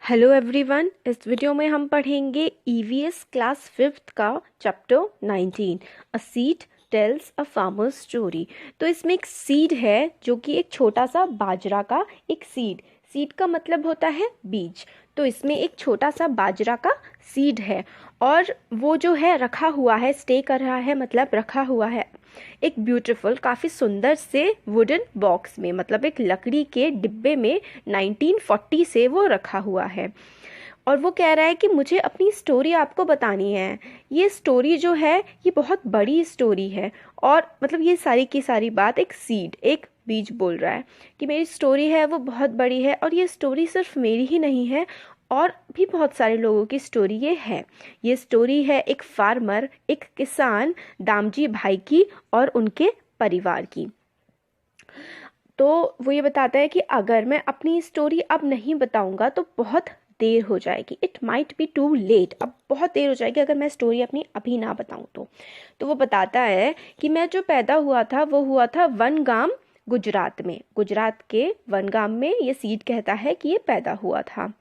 Hello everyone, इस video में हम पढ़ेंगे ईवीएस क्लास 5th का chapter 19 a seed tales a farmer story. तो इसमें एक सीड है जो कि एक छोटा सा बाजरा का एक सीड का मतलब होता है बीज। तो इसमें एक छोटा सा बाजरा का सीड है और वो जो है रखा हुआ है, स्टे कर रहा है, मतलब रखा हुआ है एक ब्यूटीफुल काफ़ी सुंदर से वुडन बॉक्स में, मतलब एक लकड़ी के डिब्बे में 1940 से वो रखा हुआ है। और वो कह रहा है कि मुझे अपनी स्टोरी आपको बतानी है। ये स्टोरी जो है ये बहुत बड़ी स्टोरी है और मतलब ये सारी की सारी बात एक सीड, एक बीज बोल रहा है कि मेरी स्टोरी है वो बहुत बड़ी है और ये स्टोरी सिर्फ मेरी ही नहीं है और भी बहुत सारे लोगों की स्टोरी ये है। ये स्टोरी है एक फार्मर, एक किसान दामजी भाई की और उनके परिवार की। तो वो ये बताता है कि अगर मैं अपनी स्टोरी अब नहीं बताऊंगा तो बहुत देर हो जाएगी। It might be too late, अब बहुत देर हो जाएगी अगर मैं स्टोरी अपनी अभी ना बताऊं तो वो बताता है कि मैं जो पैदा हुआ था वो हुआ था वनगाम, गुजरात में। गुजरात के वनगाम में ये सीड कहता है कि ये पैदा हुआ था।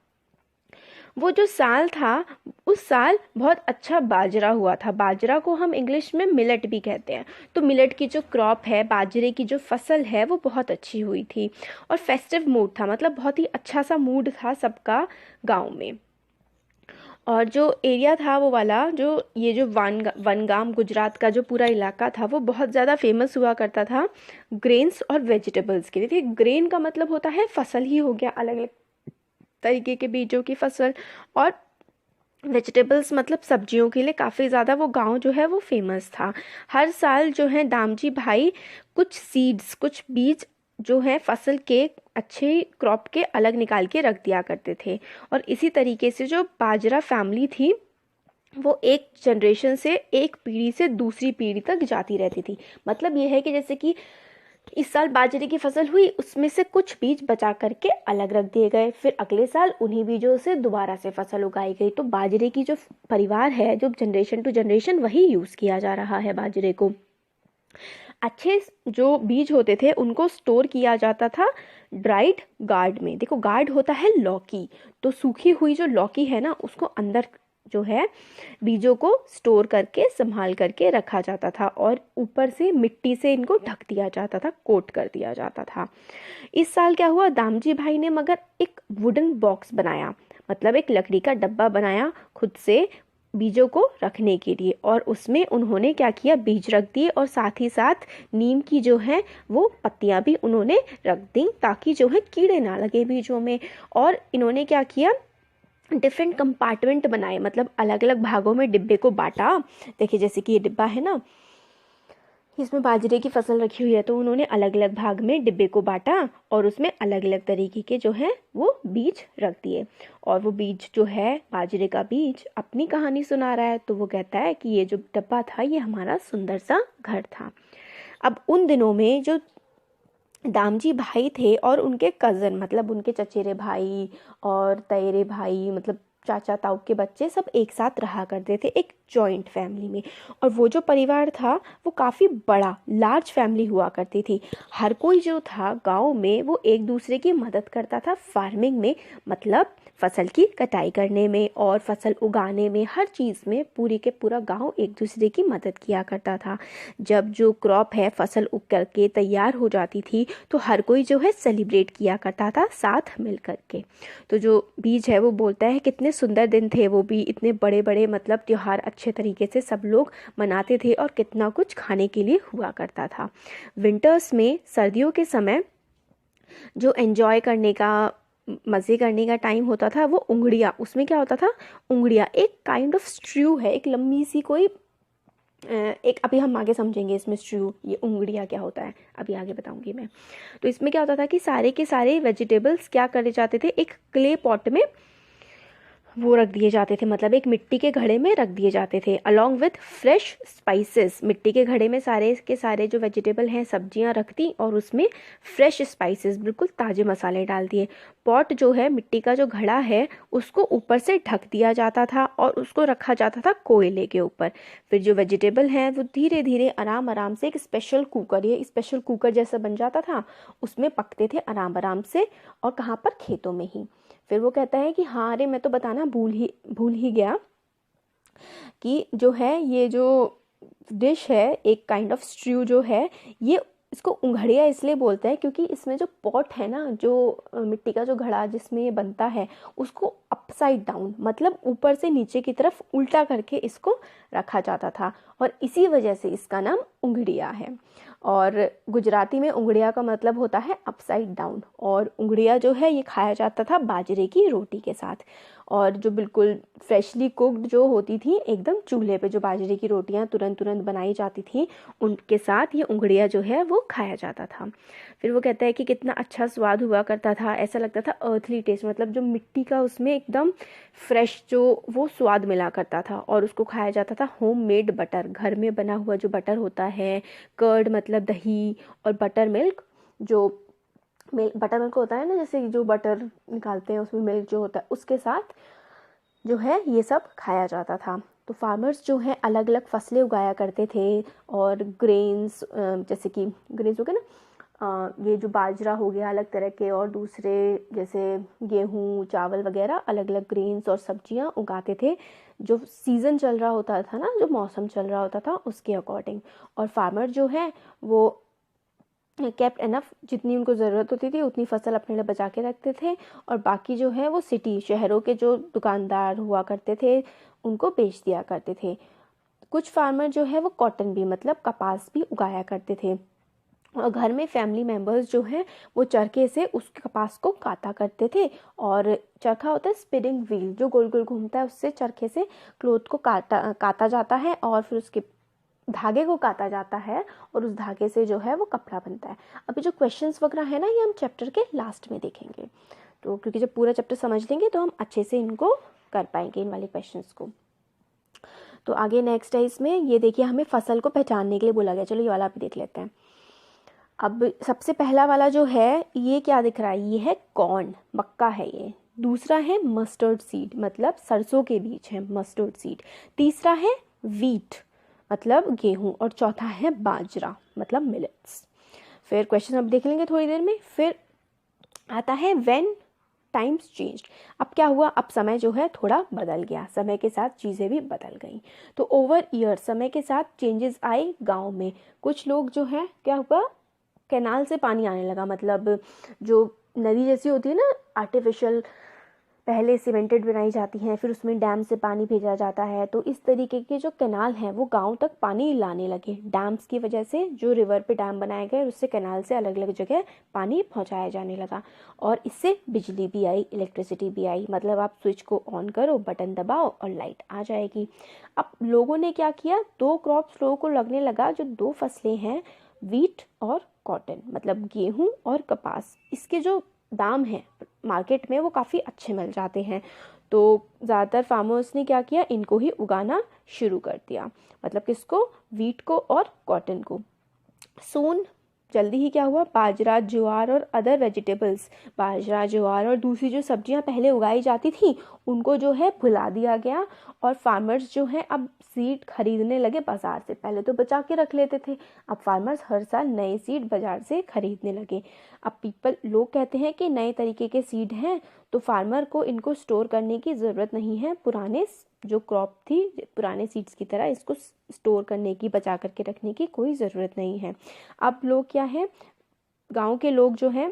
वो जो साल था उस साल बहुत अच्छा बाजरा हुआ था। बाजरा को हम इंग्लिश में मिलेट भी कहते हैं। तो मिलेट की जो क्रॉप है, बाजरे की जो फसल है, वो बहुत अच्छी हुई थी और फेस्टिव मूड था, मतलब बहुत ही अच्छा सा मूड था सबका गांव में। और जो एरिया था वो वाला, जो ये जो वनगाम गुजरात का जो पूरा इलाका था वो बहुत ज़्यादा फेमस हुआ करता था ग्रेन्स और वेजिटेबल्स के लिए। देखिए, ग्रेन का मतलब होता है फसल ही हो गया, अलग अलग तरीके के बीजों की फसल, और वेजिटेबल्स मतलब सब्जियों के लिए काफ़ी ज़्यादा वो गांव जो है वो फेमस था। हर साल जो है दामजी भाई कुछ सीड्स, कुछ बीज जो है फसल के अच्छे क्रॉप के अलग निकाल के रख दिया करते थे। और इसी तरीके से जो बाजरा फैमिली थी वो एक जनरेशन से, एक पीढ़ी से दूसरी पीढ़ी तक जाती रहती थी। मतलब ये है कि जैसे कि इस साल बाजरे की फसल हुई, उसमें से कुछ बीज बचा करके अलग रख दिए गए, फिर अगले साल उन्हीं बीजों से दोबारा से फसल उगाई गई। तो बाजरे की जो परिवार है, जो जनरेशन टू जनरेशन वही यूज किया जा रहा है बाजरे को। अच्छे जो बीज होते थे उनको स्टोर किया जाता था ड्राइड गार्ड में। देखो, गार्ड होता है लौकी, तो सूखी हुई जो लौकी है ना उसको अंदर जो है बीजों को स्टोर करके संभाल करके रखा जाता था और ऊपर से मिट्टी से इनको ढक दिया जाता था, कोट कर दिया जाता था। इस साल क्या हुआ, दामजी भाई ने मगर एक वुडन बॉक्स बनाया, मतलब एक लकड़ी का डब्बा बनाया खुद से बीजों को रखने के लिए। और उसमें उन्होंने क्या किया, बीज रख दिए और साथ ही साथ नीम की जो है वो पत्तियां भी उन्होंने रख दी ताकि जो है कीड़े ना लगे बीजों में। और इन्होंने क्या किया, डिफरेंट कंपार्टमेंट बनाए, मतलब अलग अलग भागों में डिब्बे को बांटा। देखिए, जैसे कि ये डिब्बा है ना, इसमें बाजरे की फसल रखी हुई है, तो उन्होंने अलग अलग भाग में डिब्बे को बांटा और उसमें अलग अलग तरीके के जो है वो बीज रख दिए। और वो बीज जो है, बाजरे का बीज, अपनी कहानी सुना रहा है। तो वो कहता है कि ये जो डब्बा था ये हमारा सुंदर सा घर था। अब उन दिनों में जो दामजी भाई थे और उनके कज़न, मतलब उनके चचेरे भाई और तयरे भाई, मतलब चाचा ताऊ के बच्चे, सब एक साथ रहा करते थे एक जॉइंट फैमिली में। और वो जो परिवार था वो काफ़ी बड़ा, लार्ज फैमिली हुआ करती थी। हर कोई जो था गांव में वो एक दूसरे की मदद करता था फार्मिंग में, मतलब फसल की कटाई करने में और फसल उगाने में, हर चीज़ में पूरी के पूरा गांव एक दूसरे की मदद किया करता था। जब जो क्रॉप है, फसल उग करके तैयार हो जाती थी तो हर कोई जो है सेलिब्रेट किया करता था साथ मिल करके। तो जो बीज है वो बोलता है कितने सुंदर दिन थे वो भी, इतने बड़े बड़े मतलब त्योहार अच्छे तरीके से सब लोग मनाते थे और कितना कुछ खाने के लिए हुआ करता था। विंटर्स में, सर्दियों के समय जो एंजॉय करने का, मज़े करने का टाइम होता था वो उंगड़िया, उसमें क्या होता था, उंगड़िया एक काइंड ऑफ स्ट्रू है, एक लंबी सी कोई एक, अभी हम आगे समझेंगे इसमें स्ट्रू, ये उंगड़िया क्या होता है अभी आगे बताऊंगी मैं। तो इसमें क्या होता था कि सारे के सारे वेजिटेबल्स क्या करे जाते थे, एक क्ले पॉट में वो रख दिए जाते थे, मतलब एक मिट्टी के घड़े में रख दिए जाते थे अलोंग विथ फ्रेश स्पाइसेस। मिट्टी के घड़े में सारे के सारे जो वेजिटेबल हैं, सब्जियां रख दी और उसमें फ्रेश स्पाइसेस, बिल्कुल ताज़े मसाले डाल दिए। पॉट जो है, मिट्टी का जो घड़ा है, उसको ऊपर से ढक दिया जाता था और उसको रखा जाता था कोयले के ऊपर। फिर जो वेजिटेबल हैं वो धीरे धीरे आराम आराम से एक स्पेशल कुकर, ये स्पेशल कुकर जैसा बन जाता था, उसमें पकते थे आराम आराम से। और कहाँ पर, खेतों में ही। फिर वो कहता है कि हाँ अरे मैं तो बताना भूल ही गया कि जो है ये जो डिश है, एक काइंड ऑफ स्ट्रू जो है, ये इसको उंघड़िया इसलिए बोलते हैं क्योंकि इसमें जो पॉट है ना, जो मिट्टी का जो घड़ा जिसमें ये बनता है, उसको अपसाइड डाउन मतलब ऊपर से नीचे की तरफ उल्टा करके इसको रखा जाता था और इसी वजह से इसका नाम उंघड़िया है। और गुजराती में उंघड़िया का मतलब होता है अपसाइड डाउन, और उंघड़िया जो है ये खाया जाता था बाजरे की रोटी के साथ। और जो बिल्कुल फ्रेशली कुक्ड जो होती थी एकदम चूल्हे पे, जो बाजरे की रोटियां तुरंत तुरंत बनाई जाती थी, उनके साथ ये उंघड़िया जो है वो खाया जाता था। फिर वो कहता है कि कितना अच्छा स्वाद हुआ करता था, ऐसा लगता था अर्थली टेस्ट, मतलब जो मिट्टी का उसमें एकदम फ्रेश जो वो स्वाद मिला करता था। और उसको खाया जाता था होम मेड बटर, घर में बना हुआ जो बटर होता है, कर्ड मतलब दही, और बटर मिल्क, जो बटर मिल्क होता है ना, जैसे जो बटर निकालते हैं उसमें मिल्क जो होता है, उसके साथ जो है ये सब खाया जाता था। तो फार्मर्स जो है अलग अलग फसलें उगाया करते थे, और ग्रेन्स, जैसे कि ग्रेन्स हो गए ना, ये जो बाजरा हो गया अलग तरह के, और दूसरे जैसे गेहूँ चावल वगैरह, अलग अलग ग्रेन्स और सब्जियां उगाते थे जो सीज़न चल रहा होता था ना, जो मौसम चल रहा होता था उसके अकॉर्डिंग। और फार्मर जो है वो केप्ट एनफ, जितनी उनको ज़रूरत होती थी उतनी फसल अपने लिए बचा के रखते थे, और बाकी जो है वो सिटी शहरों के जो दुकानदार हुआ करते थे उनको बेच दिया करते थे। कुछ फार्मर जो है वो कॉटन भी मतलब कपास भी उगाया करते थे, और घर में फैमिली मेम्बर्स जो हैं वो चरखे से उस कपास को काटा करते थे। और चरखा होता है स्पिनिंग व्हील, जो गोल गोल घूमता है, उससे चरखे से क्लोथ को काटा जाता है, और फिर उसके धागे को काटा जाता है, और उस धागे से जो है वो कपड़ा बनता है। अभी जो क्वेश्चंस वगैरह है ना, ये हम चैप्टर के लास्ट में देखेंगे, तो क्योंकि जब पूरा चैप्टर समझ लेंगे तो हम अच्छे से इनको कर पाएंगे, इन वाले क्वेश्चंस को। तो आगे नेक्स्ट है इसमें, ये देखिए हमें फसल को पहचानने के लिए बोला गया, चलो ये वाला भी देख लेते हैं। अब सबसे पहला वाला जो है ये क्या दिख रहा है, ये है कॉर्न, मक्का है ये। दूसरा है मस्टर्ड सीड, मतलब सरसों के बीज है मस्टर्ड सीड। तीसरा है व्हीट, मतलब गेहूं, और चौथा है बाजरा, मतलब मिलेट्स। फिर क्वेश्चन अब देख लेंगे थोड़ी देर में। फिर आता है व्हेन टाइम्स चेंज्ड। अब क्या हुआ, अब समय जो है थोड़ा बदल गया, समय के साथ चीज़ें भी बदल गई। तो ओवर ईयर समय के साथ चेंजेस आए गांव में। कुछ लोग जो है क्या हुआ, कैनाल से पानी आने लगा, मतलब जो नदी जैसी होती है ना आर्टिफिशियल, पहले सीमेंटेड बनाई जाती हैं, फिर उसमें डैम से पानी भेजा जाता है, तो इस तरीके के जो कैनाल हैं वो गांव तक पानी लाने लगे। डैम्स की वजह से, जो रिवर पे डैम बनाए गए उससे कैनाल से अलग अलग जगह पानी पहुंचाया जाने लगा, और इससे बिजली भी आई, इलेक्ट्रिसिटी भी आई, मतलब आप स्विच को ऑन करो, बटन दबाओ और लाइट आ जाएगी। अब लोगों ने क्या किया, दो क्रॉप्स लोगों को लगने लगा, जो दो फसलें हैं व्हीट और कॉटन, मतलब गेहूं और कपास, इसके जो दाम है मार्केट में वो काफ़ी अच्छे मिल जाते हैं। तो ज़्यादातर फार्मर्स ने क्या किया, इनको ही उगाना शुरू कर दिया, मतलब किसको, व्हीट को और कॉटन को। सून जल्दी ही क्या हुआ, बाजरा ज्वार और अदर वेजिटेबल्स, बाजरा ज्वार और दूसरी जो सब्जियां पहले उगाई जाती थी उनको जो है भुला दिया गया, और फार्मर्स जो हैं अब सीड खरीदने लगे बाजार से। पहले तो बचा के रख लेते थे, अब फार्मर्स हर साल नए सीड बाजार से खरीदने लगे। अब लोग कहते हैं कि नए तरीके के सीड हैं तो फार्मर को इनको स्टोर करने की ज़रूरत नहीं है, पुराने जो क्रॉप थी पुराने सीड्स की तरह इसको स्टोर करने की, बचा करके रखने की कोई ज़रूरत नहीं है। अब लोग क्या है, गांव के लोग जो हैं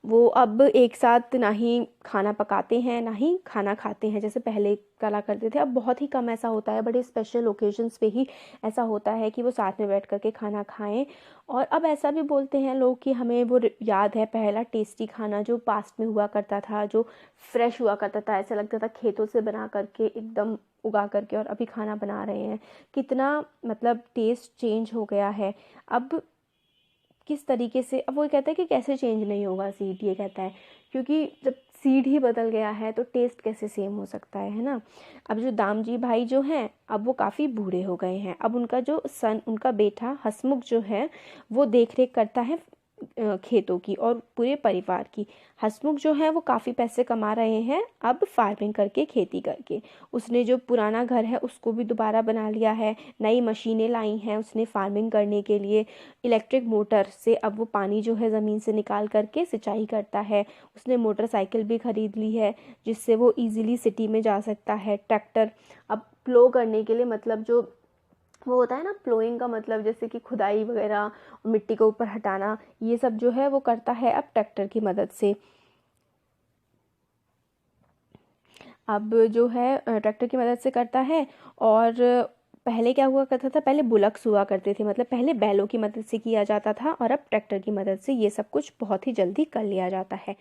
वो अब एक साथ ना ही खाना पकाते हैं ना ही खाना खाते हैं जैसे पहले करा करते थे। अब बहुत ही कम ऐसा होता है, बड़े स्पेशल ओकेजन्स पे ही ऐसा होता है कि वो साथ में बैठ करके खाना खाएं। और अब ऐसा भी बोलते हैं लोग कि हमें वो याद है पहला टेस्टी खाना जो पास्ट में हुआ करता था, जो फ्रेश हुआ करता था, ऐसा लगता था खेतों से बना करके एकदम उगा करके और अभी खाना बना रहे हैं। कितना मतलब टेस्ट चेंज हो गया है। अब किस तरीके से, अब वो कहता है कि कैसे चेंज नहीं होगा सीड, ये कहता है क्योंकि जब सीड ही बदल गया है तो टेस्ट कैसे सेम हो सकता है ना। अब जो दामजी भाई जो हैं अब वो काफ़ी बूढ़े हो गए हैं। अब उनका जो सन, उनका बेटा हसमुख जो है वो देख रेख करता है खेतों की और पूरे परिवार की। हंसमुख जो है वो काफ़ी पैसे कमा रहे हैं अब फार्मिंग करके, खेती करके। उसने जो पुराना घर है उसको भी दोबारा बना लिया है, नई मशीनें लाई हैं उसने फार्मिंग करने के लिए। इलेक्ट्रिक मोटर से अब वो पानी जो है ज़मीन से निकाल करके सिंचाई करता है। उसने मोटरसाइकिल भी खरीद ली है जिससे वो इजीली सिटी में जा सकता है। ट्रैक्टर अब प्लो करने के लिए, मतलब जो वो होता है ना प्लोइंग का मतलब, जैसे कि खुदाई वगैरह, मिट्टी को ऊपर हटाना, ये सब जो है वो करता है अब ट्रैक्टर की मदद से। अब जो है ट्रैक्टर की मदद से करता है। और पहले क्या हुआ करता था, पहले बुलक्स हुआ करते थे, मतलब पहले बैलों की मदद से किया जाता था, और अब ट्रैक्टर की मदद से ये सब कुछ बहुत ही जल्दी कर लिया जाता है।